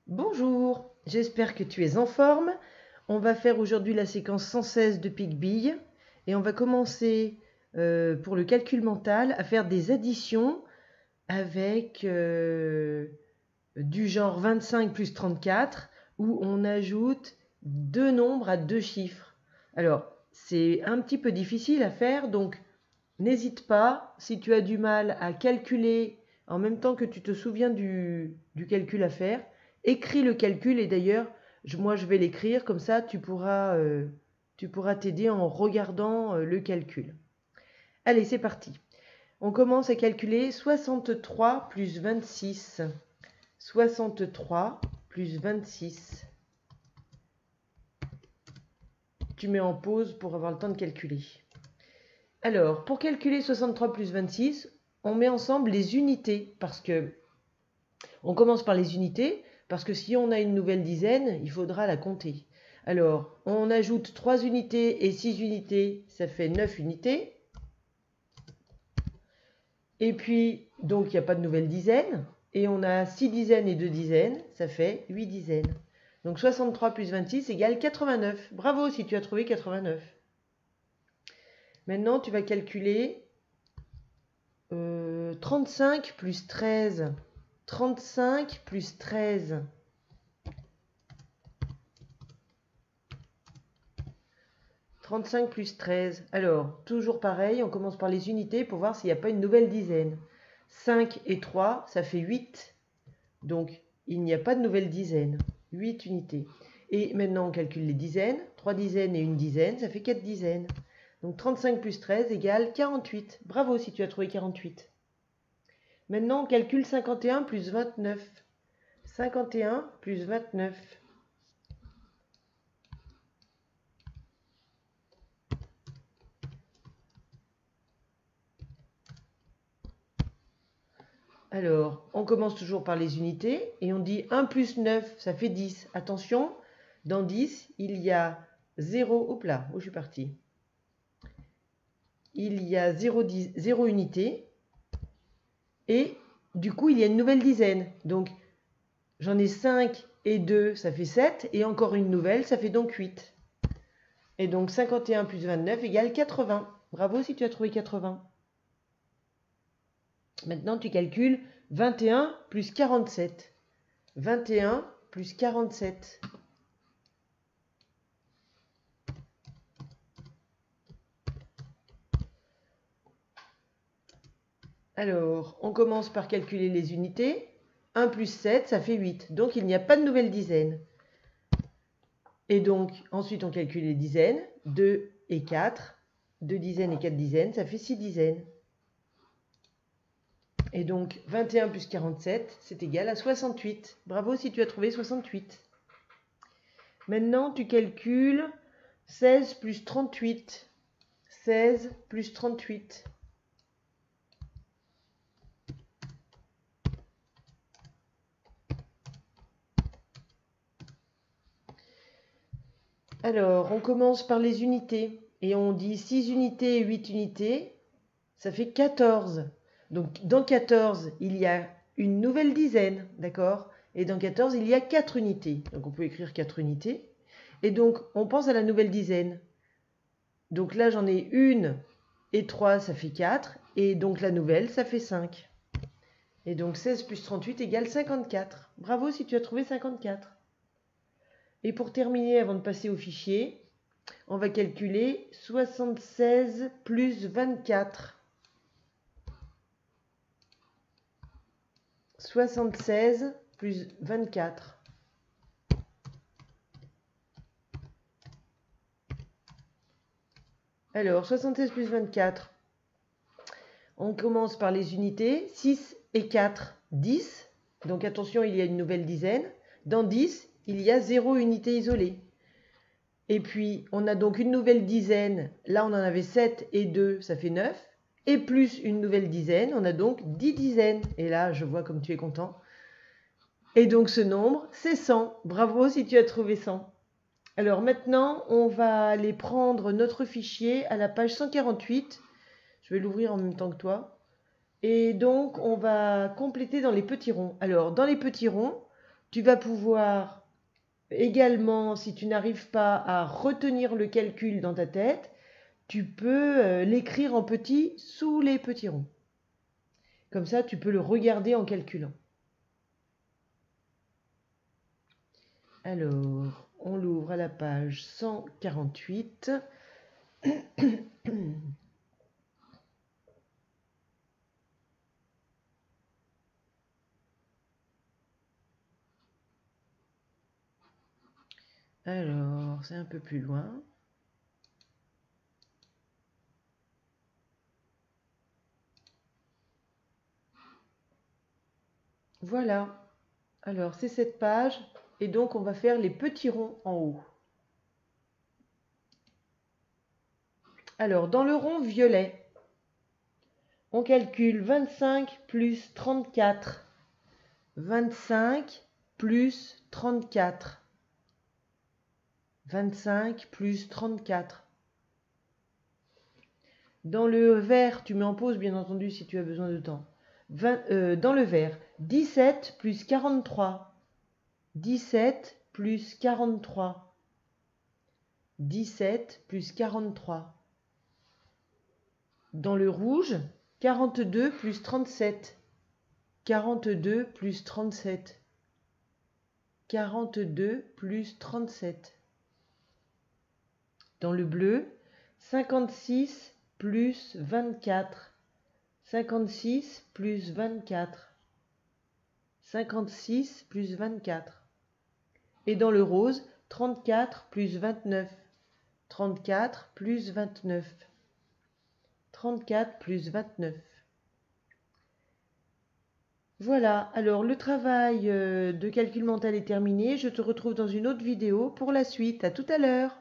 Bonjour, j'espère que tu es en forme. On va faire aujourd'hui la séquence 116 de Pic-Bille et on va commencer pour le calcul mental à faire des additions avec du genre 25 plus 34 où on ajoute deux nombres à deux chiffres. Alors, c'est un petit peu difficile à faire, donc n'hésite pas, si tu as du mal à calculer en même temps que tu te souviens du calcul à faire, écris le calcul et d'ailleurs, moi je vais l'écrire, comme ça tu pourras t'aider en regardant le calcul. Allez, c'est parti. On commence à calculer 63 plus 26. 63 plus 26. Tu mets en pause pour avoir le temps de calculer. Alors, pour calculer 63 plus 26, on met ensemble les unités parce que on commence par les unités parce que si on a une nouvelle dizaine, il faudra la compter. Alors, on ajoute 3 unités et 6 unités, ça fait 9 unités. Et puis, donc, il n'y a pas de nouvelle dizaine. Et on a 6 dizaines et 2 dizaines, ça fait 8 dizaines. Donc 63 plus 26 égale 89. Bravo si tu as trouvé 89. Maintenant, tu vas calculer 35 plus 13. 35 plus 13. 35 plus 13. Alors, toujours pareil, on commence par les unités pour voir s'il n'y a pas une nouvelle dizaine. 5 et 3, ça fait 8. Donc, il n'y a pas de nouvelle dizaine. 8 unités. Et maintenant, on calcule les dizaines. 3 dizaines et une dizaine, ça fait 4 dizaines. Donc, 35 plus 13 égale 48. Bravo si tu as trouvé 48. Maintenant, on calcule 51 plus 29. 51 plus 29. Alors, on commence toujours par les unités et on dit 1 plus 9, ça fait 10. Attention, dans 10, il y a 0, hop là, où je suis parti. Il y a 0 unité et du coup, il y a une nouvelle dizaine. Donc, j'en ai 5 et 2, ça fait 7 et encore une nouvelle, ça fait donc 8. Et donc, 51 plus 29 égale 80. Bravo si tu as trouvé 80. Maintenant, tu calcules 21 plus 47. 21 plus 47. Alors, on commence par calculer les unités. 1 plus 7, ça fait 8. Donc, il n'y a pas de nouvelle dizaine. Et donc, ensuite, on calcule les dizaines. 2 et 4. 2 dizaines et 4 dizaines, ça fait 6 dizaines. Et donc, 21 plus 47, c'est égal à 68. Bravo si tu as trouvé 68. Maintenant, tu calcules 16 plus 38. 16 plus 38. Alors, on commence par les unités. Et on dit 6 unités et 8 unités, ça fait 14. Donc, dans 14, il y a une nouvelle dizaine, d'accord? Et dans 14, il y a 4 unités. Donc, on peut écrire 4 unités. Et donc, on pense à la nouvelle dizaine. Donc là, j'en ai 1 et 3, ça fait 4. Et donc, la nouvelle, ça fait 5. Et donc, 16 plus 38 égale 54. Bravo si tu as trouvé 54. Et pour terminer, avant de passer au fichier, on va calculer 76 plus 24. 76 plus 24. Alors, 76 plus 24. On commence par les unités. 6 et 4, 10. Donc attention, il y a une nouvelle dizaine. Dans 10, il y a 0 unité isolée. Et puis, on a donc une nouvelle dizaine. Là, on en avait 7 et 2, ça fait 9. Et plus une nouvelle dizaine, on a donc 10 dizaines. Et là, je vois comme tu es content. Et donc, ce nombre, c'est 100. Bravo si tu as trouvé 100. Alors maintenant, on va aller prendre notre fichier à la page 148. Je vais l'ouvrir en même temps que toi. Et donc, on va compléter dans les petits ronds. Alors, dans les petits ronds, Tu vas pouvoir également, si tu n'arrives pas à retenir le calcul dans ta tête, tu peux l'écrire en petit sous les petits ronds. Comme ça, tu peux le regarder en calculant. Alors, on l'ouvre à la page 148. Alors, c'est un peu plus loin. Voilà. Alors, c'est cette page. Et donc, on va faire les petits ronds en haut. Alors, dans le rond violet, on calcule 25 plus 34. 25 plus 34. 25 plus 34. Dans le vert, tu mets en pause bien entendu si tu as besoin de temps. Dans le vert, 17 plus 43. 17 plus 43. 17 plus 43. Dans le rouge, 42 plus 37. 42 plus 37. 42 plus 37. Dans le bleu, 56 plus 24. 56 plus 24. 56 plus 24. Et dans le rose, 34 plus 29. 34 plus 29. 34 plus 29. Voilà, alors le travail de calcul mental est terminé. Je te retrouve dans une autre vidéo pour la suite. À tout à l'heure.